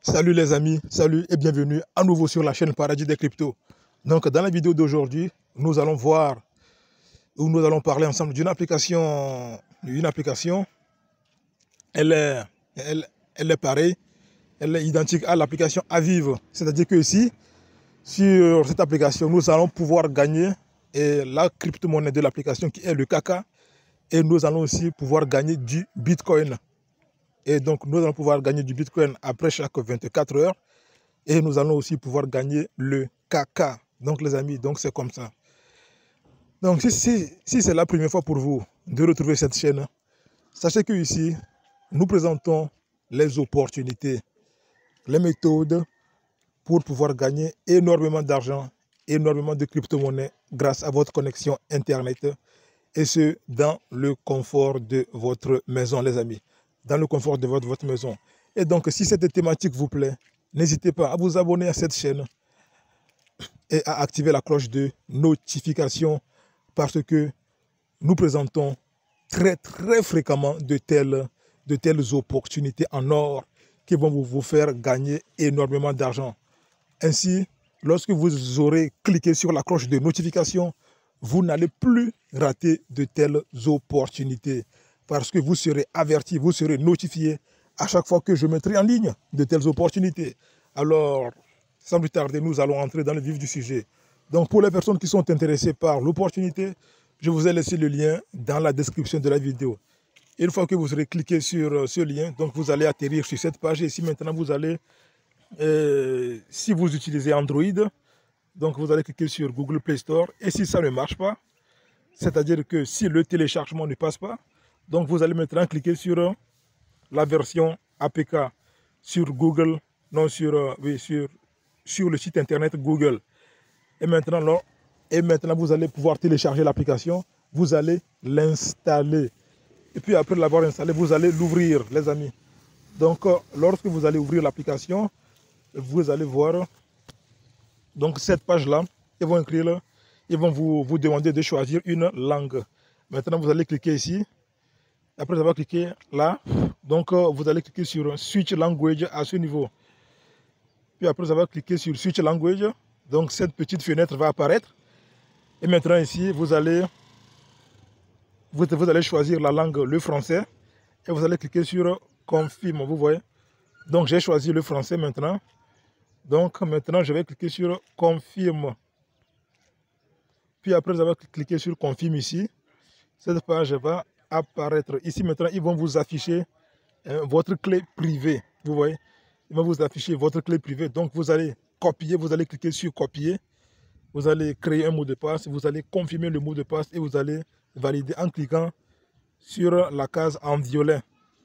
Salut les amis, salut et bienvenue à nouveau sur la chaîne Paradis des Cryptos. Donc dans la vidéo d'aujourd'hui, nous allons parler ensemble d'une application. Elle est, elle est pareille, elle est identique à l'application Aviv. C'est-à-dire que ici, sur cette application, nous allons pouvoir gagner la crypto-monnaie de l'application qui est le KK. Et nous allons aussi pouvoir gagner du Bitcoin. Et donc, nous allons pouvoir gagner du Bitcoin après chaque 24 heures. Et nous allons aussi pouvoir gagner le KK. Donc, les amis, donc c'est comme ça. Donc, si c'est la première fois pour vous de retrouver cette chaîne, sachez que ici, nous présentons les opportunités, les méthodes pour pouvoir gagner énormément d'argent, énormément de crypto-monnaies grâce à votre connexion Internet. Et ce, dans le confort de votre maison, les amis. Dans le confort de votre maison. Et donc, si cette thématique vous plaît, n'hésitez pas à vous abonner à cette chaîne et à activer la cloche de notification parce que nous présentons très fréquemment de telles opportunités en or qui vont vous faire gagner énormément d'argent. Ainsi, lorsque vous aurez cliqué sur la cloche de notification, vous n'allez plus rater de telles opportunités parce que vous serez averti, vous serez notifié à chaque fois que je mettrai en ligne de telles opportunités. Alors, sans plus tarder, nous allons entrer dans le vif du sujet. Donc, pour les personnes qui sont intéressées par l'opportunité, je vous ai laissé le lien dans la description de la vidéo. Une fois que vous aurez cliqué sur ce lien, donc vous allez atterrir sur cette page. Et ici, maintenant, vous allez, si vous utilisez Android, donc vous allez cliquer sur Google Play Store. Et si ça ne marche pas, c'est-à-dire que si le téléchargement ne passe pas, donc vous allez maintenant cliquer sur la version APK sur Google, non sur, sur le site internet Google. Et maintenant, vous allez pouvoir télécharger l'application, vous allez l'installer. Et puis après l'avoir installé, vous allez l'ouvrir, les amis. Donc lorsque vous allez ouvrir l'application, vous allez voir donc cette page-là, ils vont vous demander de choisir une langue. Maintenant, vous allez cliquer ici. Après avoir cliqué là, donc vous allez cliquer sur Switch Language à ce niveau. Puis après avoir cliqué sur Switch Language, donc cette petite fenêtre va apparaître. Et maintenant ici, vous allez choisir la langue, le français. Et vous allez cliquer sur Confirme, vous voyez. Donc j'ai choisi le français maintenant. Donc maintenant, je vais cliquer sur Confirme. Puis après avoir cliqué sur Confirme ici, cette page va apparaître. Ici maintenant, ils vont vous afficher votre clé privée. Vous voyez, ils vont vous afficher votre clé privée. Donc vous allez copier, vous allez cliquer sur Copier. Vous allez créer un mot de passe, vous allez confirmer le mot de passe et vous allez valider en cliquant sur la case en violet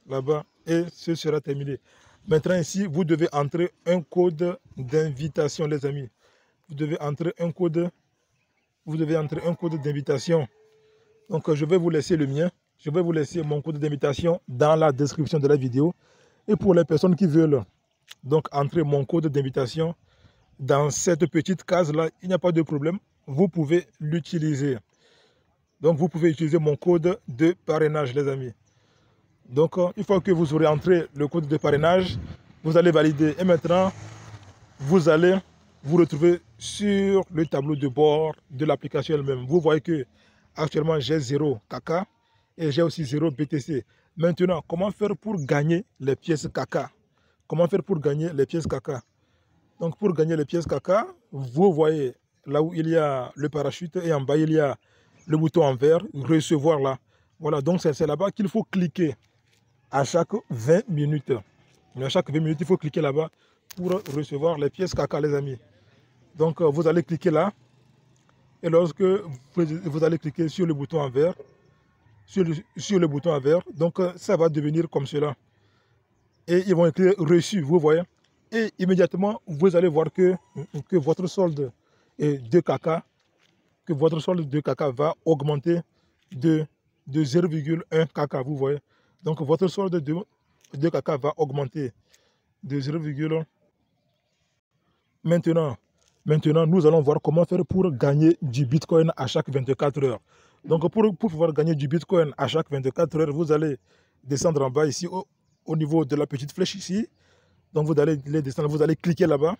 là-bas et ce sera terminé. Maintenant ici, vous devez entrer un code d'invitation, les amis. Vous devez entrer un code d'invitation. Donc je vais vous laisser le mien. Je vais vous laisser mon code d'invitation dans la description de la vidéo. Et pour les personnes qui veulent donc entrer mon code d'invitation dans cette petite case-là, il n'y a pas de problème. Vous pouvez l'utiliser. Donc vous pouvez utiliser mon code de parrainage, les amis. Donc une fois que vous aurez entré le code de parrainage, vous allez valider. Et maintenant, vous allez vous retrouver sur le tableau de bord de l'application elle-même. Vous voyez que actuellement j'ai 0 KK et j'ai aussi 0 BTC. Maintenant, comment faire pour gagner les pièces KK? Comment faire pour gagner les pièces KK? Donc pour gagner les pièces KK, vous voyez là où il y a le parachute et en bas il y a le bouton en vert, recevoir là. Voilà, donc c'est là-bas qu'il faut cliquer à chaque 20 minutes. À chaque 20 minutes, il faut cliquer là-bas pour recevoir les pièces KK, les amis. Donc vous allez cliquer là. Et lorsque vous allez cliquer sur le bouton en vert, sur le bouton en vert, donc ça va devenir comme cela. Et ils vont écrire reçu, vous voyez. Et immédiatement, vous allez voir que votre solde de KK, va augmenter de 0,1 KK, vous voyez. Donc votre solde de KK va augmenter de 0,1. Maintenant, nous allons voir comment faire pour gagner du Bitcoin à chaque 24 heures. Donc, pour pouvoir gagner du Bitcoin à chaque 24 heures, vous allez descendre en bas ici, au niveau de la petite flèche ici. Donc vous allez les descendre, vous allez cliquer là-bas.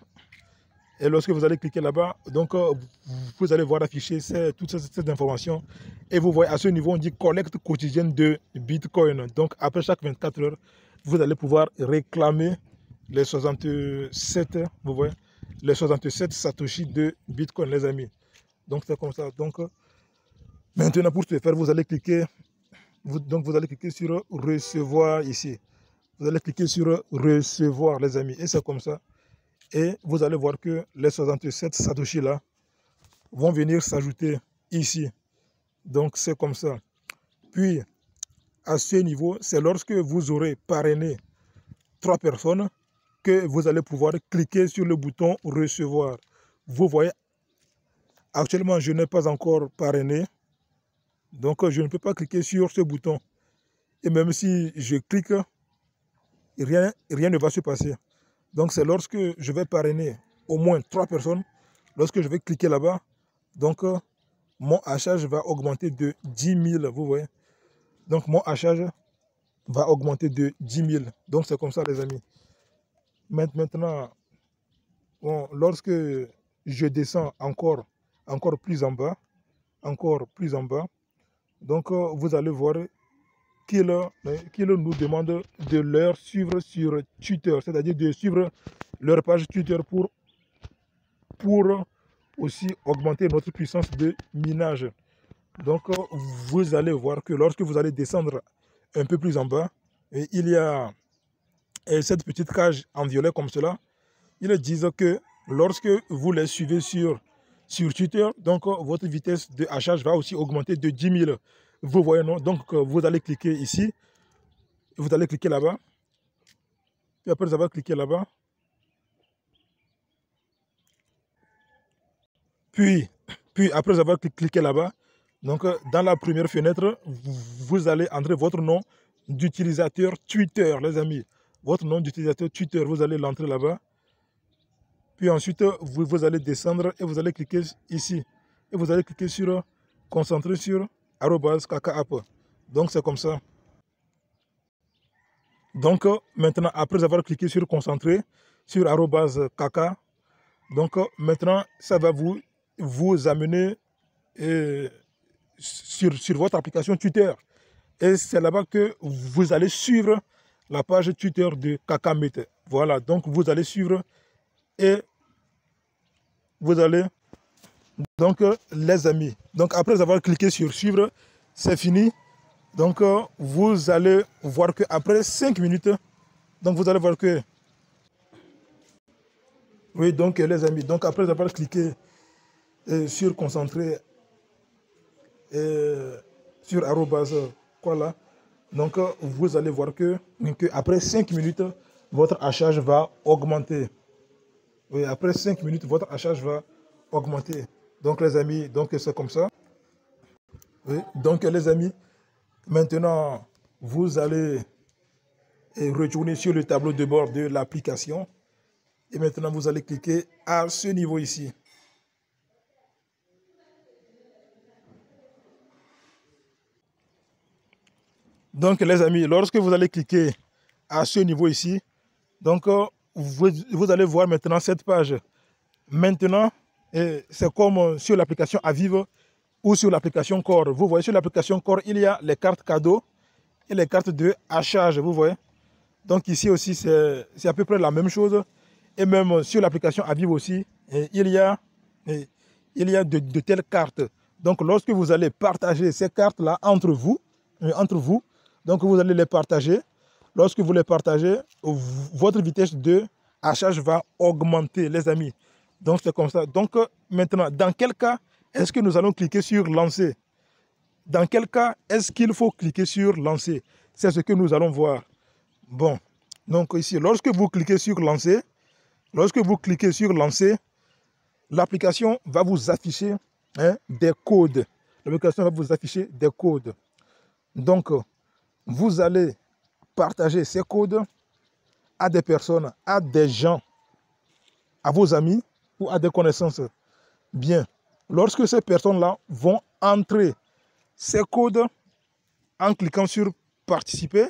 Et lorsque vous allez cliquer là-bas, donc vous allez voir afficher toutes ces informations. Et vous voyez à ce niveau, on dit collecte quotidienne de Bitcoin. Donc après chaque 24 heures, vous allez pouvoir réclamer les 67, vous voyez, les 67 Satoshi de Bitcoin, les amis. Donc c'est comme ça. Donc maintenant pour ce faire, vous allez cliquer, vous allez cliquer sur recevoir ici. Vous allez cliquer sur recevoir, les amis. Et c'est comme ça. Et vous allez voir que les 67 Satoshi là vont venir s'ajouter ici. Donc c'est comme ça. Puis à ce niveau, c'est lorsque vous aurez parrainé 3 personnes que vous allez pouvoir cliquer sur le bouton recevoir. Vous voyez, actuellement je n'ai pas encore parrainé. Donc je ne peux pas cliquer sur ce bouton. Et même si je clique, rien ne va se passer. Donc c'est lorsque je vais parrainer au moins 3 personnes, lorsque je vais cliquer là-bas, donc mon hachage va augmenter de 10 000, vous voyez. Donc mon hachage va augmenter de 10 000. Donc c'est comme ça les amis. Maintenant, bon, lorsque je descends encore plus en bas, donc vous allez voir qu'il nous demande de leur suivre sur Twitter, c'est-à-dire de suivre leur page Twitter pour aussi augmenter notre puissance de minage. Donc vous allez voir que lorsque vous allez descendre un peu plus en bas, il y a cette petite cage en violet comme cela. Ils disent que lorsque vous les suivez sur Twitter, donc votre vitesse de hachage va aussi augmenter de 10 000. Vous voyez, non? Donc vous allez cliquer ici, vous allez cliquer là-bas, puis après avoir cliqué là-bas, puis après avoir cliqué là-bas, donc dans la première fenêtre, vous allez entrer votre nom d'utilisateur Twitter, les amis. Votre nom d'utilisateur Twitter, vous allez l'entrer là-bas. Puis ensuite, vous allez descendre et vous allez cliquer ici. Et vous allez cliquer sur concentrer sur @kakaapp. Donc c'est comme ça. Donc maintenant, après avoir cliqué sur concentrer sur @kaka, donc maintenant, ça va vous amener sur votre application Twitter. Et c'est là-bas que vous allez suivre la page Twitter de Kakamete. Voilà, donc vous allez suivre et vous allez, donc les amis, donc après avoir cliqué sur suivre, c'est fini. Donc vous allez voir que après 5 minutes, donc vous allez voir que, oui, donc les amis, donc après avoir cliqué sur concentrer sur quoi là, donc vous allez voir que après 5 minutes, votre hachage va augmenter. Oui, après 5 minutes, votre hachage va augmenter. Donc les amis, donc c'est comme ça. Oui, donc les amis, maintenant vous allez retourner sur le tableau de bord de l'application. Et maintenant vous allez cliquer à ce niveau ici. Donc les amis, lorsque vous allez cliquer à ce niveau ici, donc vous allez voir maintenant cette page. Maintenant, c'est comme sur l'application Aviv ou sur l'application Core. Vous voyez, sur l'application Core, il y a les cartes cadeaux et les cartes de hachage, vous voyez. Donc ici aussi, c'est à peu près la même chose. Et même sur l'application Aviv aussi, il y a de telles cartes. Donc lorsque vous allez partager ces cartes-là entre vous, donc vous allez les partager. Lorsque vous les partagez, votre vitesse de hachage va augmenter, les amis. Donc c'est comme ça. Donc maintenant, dans quel cas est-ce que nous allons cliquer sur lancer? Dans quel cas est-ce qu'il faut cliquer sur lancer? C'est ce que nous allons voir. Bon, donc ici, lorsque vous cliquez sur lancer, l'application va vous afficher des codes. L'application va vous afficher des codes. Donc, vous allez partager ces codes à des personnes, à des gens, à vos amis ou à des connaissances. Bien, lorsque ces personnes-là vont entrer ces codes en cliquant sur participer,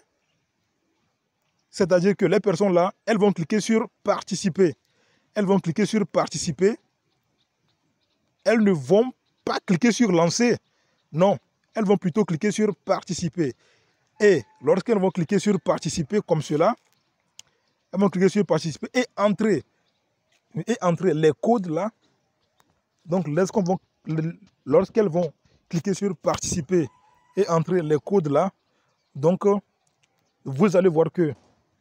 C'est-à-dire que les personnes là, elles vont cliquer sur participer. Elles vont cliquer sur participer. Elles ne vont pas cliquer sur lancer. Non, elles vont plutôt cliquer sur participer. Et lorsqu'elles vont cliquer sur participer comme cela, elles vont cliquer sur participer et entrer les codes là. Donc lorsqu'elles vont cliquer sur participer et entrer les codes là, donc vous allez voir que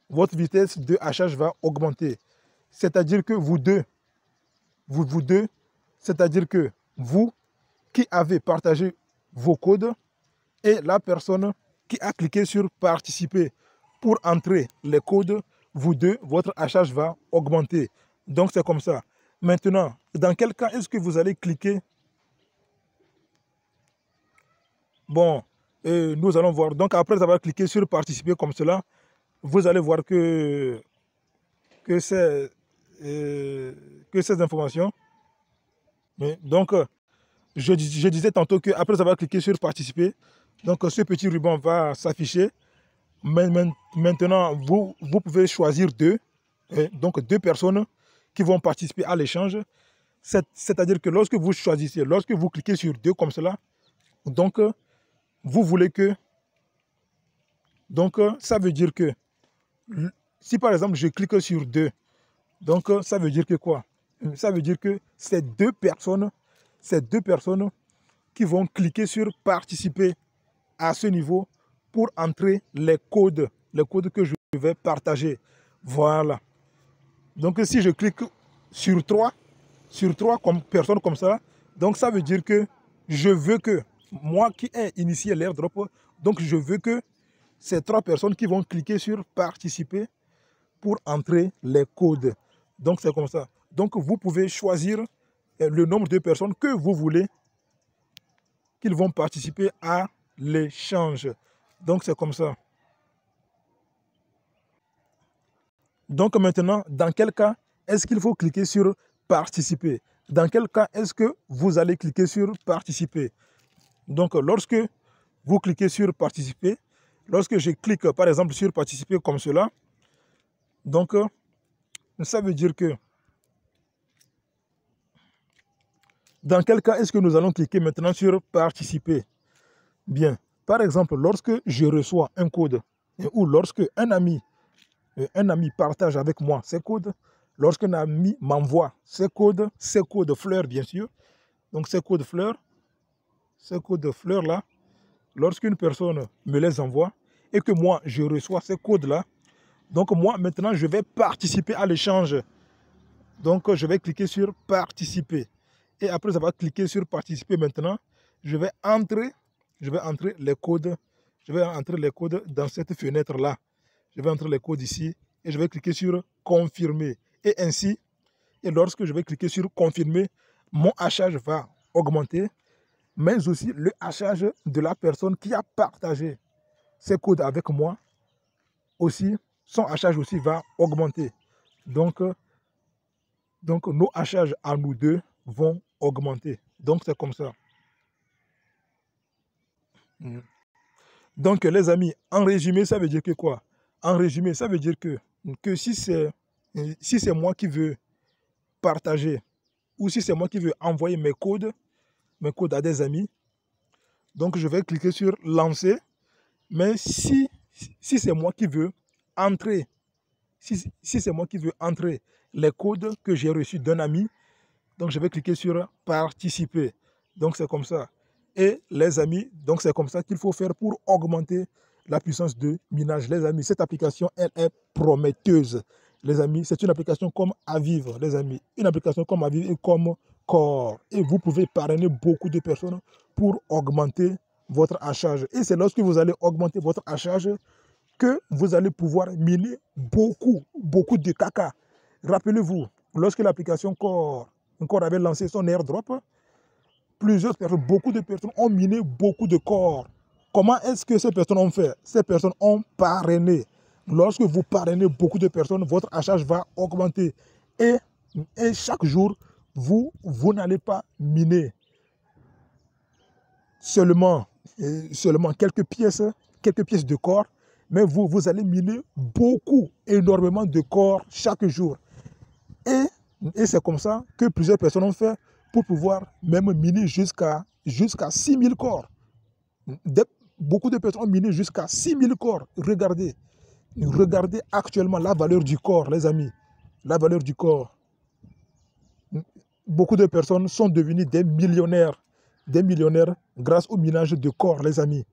votre vitesse de hachage va augmenter. C'est-à-dire que vous deux, c'est-à-dire que vous qui avez partagé vos codes et la personne qui a cliqué sur participer pour entrer les codes, vous deux, votre hachage va augmenter. Donc c'est comme ça. Maintenant, dans quel cas est-ce que vous allez cliquer? Bon, nous allons voir. Donc après avoir cliqué sur participer comme cela, vous allez voir que ces informations. Donc, je disais tantôt qu'après avoir cliqué sur participer, donc ce petit ruban va s'afficher. Maintenant, vous pouvez choisir donc deux personnes qui vont participer à l'échange. C'est-à-dire que lorsque vous choisissez, lorsque vous cliquez sur deux comme cela, donc vous voulez que, donc ça veut dire que, si par exemple je clique sur deux, donc ça veut dire que quoi? Ça veut dire que ces deux personnes qui vont cliquer sur participer à ce niveau pour entrer les codes que je vais partager. Voilà. Donc si je clique sur trois comme personne comme ça, donc ça veut dire que je veux que, moi qui ai initié l'airdrop, donc je veux que ces trois personnes qui vont cliquer sur participer pour entrer les codes. Donc c'est comme ça. Donc vous pouvez choisir le nombre de personnes que vous voulez qu'ils vont participer à l'échange. Donc c'est comme ça. Donc maintenant, dans quel cas est-ce qu'il faut cliquer sur participer? Dans quel cas est-ce que vous allez cliquer sur participer? Donc lorsque vous cliquez sur participer, lorsque je clique par exemple sur participer comme cela, donc ça veut dire que dans quel cas est-ce que nous allons cliquer maintenant sur participer? Bien, par exemple, lorsque je reçois un code ou lorsque un ami partage avec moi ses codes, lorsqu'un ami m'envoie ses codes fleurs bien sûr, donc ces codes fleurs là, lorsqu'une personne me les envoie et que moi je reçois ces codes là, donc moi maintenant je vais participer à l'échange. Donc je vais cliquer sur participer. Et après avoir cliqué sur participer maintenant, je vais entrer les codes. Je vais entrer les codes dans cette fenêtre-là. Je vais entrer les codes ici et je vais cliquer sur confirmer. Et ainsi, et lorsque je vais cliquer sur confirmer, mon hachage va augmenter, mais aussi le hachage de la personne qui a partagé ces codes avec moi aussi, son hachage aussi va augmenter. Donc nos hachages à nous deux vont augmenter. Donc c'est comme ça. Donc les amis, en résumé, ça veut dire que quoi? En résumé, ça veut dire que si c'est moi qui veux partager ou si c'est moi qui veux envoyer mes codes à des amis, donc je vais cliquer sur lancer. Mais si c'est moi qui veux entrer, si c'est moi qui veux entrer les codes que j'ai reçus d'un ami, donc je vais cliquer sur participer. Donc c'est comme ça. Et les amis, donc c'est comme ça qu'il faut faire pour augmenter la puissance de minage. Les amis, cette application, elle est prometteuse. Les amis, c'est une application comme à vivre, les amis. Une application comme à vivre et comme corps. Et vous pouvez parrainer beaucoup de personnes pour augmenter votre hachage. Et c'est lorsque vous allez augmenter votre hachage que vous allez pouvoir miner beaucoup de caca. Rappelez-vous, lorsque l'application Core avait lancé son airdrop, beaucoup de personnes ont miné beaucoup de corps. Comment est-ce que ces personnes ont fait? Ces personnes ont parrainé. Lorsque vous parrainez beaucoup de personnes, votre hachage va augmenter. Et chaque jour, vous n'allez pas miner seulement quelques pièces de corps, Mais vous allez miner beaucoup, énormément de corps chaque jour. Et c'est comme ça que plusieurs personnes ont fait pour pouvoir même miner jusqu'à 6000 corps. Beaucoup de personnes ont miné jusqu'à 6000 corps. Regardez actuellement la valeur du corps, les amis. La valeur du corps. Beaucoup de personnes sont devenues des millionnaires grâce au minage de corps, les amis.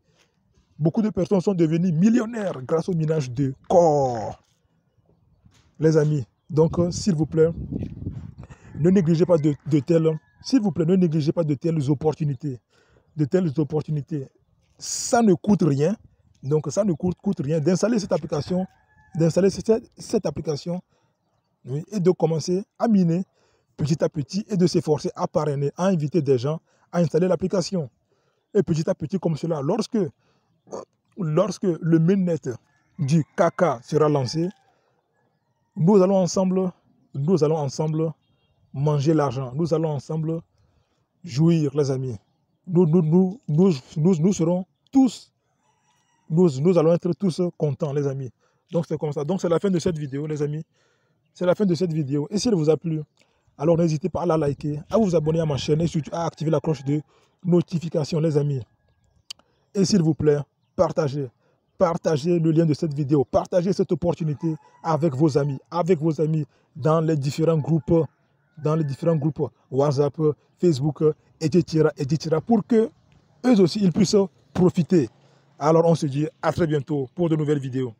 Beaucoup de personnes sont devenues millionnaires grâce au minage de corps, les amis. Donc, s'il vous plaît, ne négligez pas s'il vous plaît, ne négligez pas de telles opportunités. De telles opportunités. Ça ne coûte rien. Donc, ça ne coûte rien d'installer cette application, oui, et de commencer à miner petit à petit et de s'efforcer à parrainer, à inviter des gens à installer l'application. Et petit à petit, comme cela, lorsque le mainnet du caca sera lancé, nous allons ensemble manger l'argent. Nous allons ensemble jouir, les amis. Nous serons tous, nous allons être tous contents, les amis. Donc c'est comme ça. Donc c'est la fin de cette vidéo, les amis. C'est la fin de cette vidéo. Et si elle vous a plu, alors n'hésitez pas à la liker, à vous abonner à ma chaîne et surtout à activer la cloche de notification, les amis. Et s'il vous plaît, partagez le lien de cette vidéo, partagez cette opportunité avec vos amis dans les différents groupes WhatsApp, Facebook, etc., pour que eux aussi ils puissent profiter. Alors on se dit à très bientôt pour de nouvelles vidéos.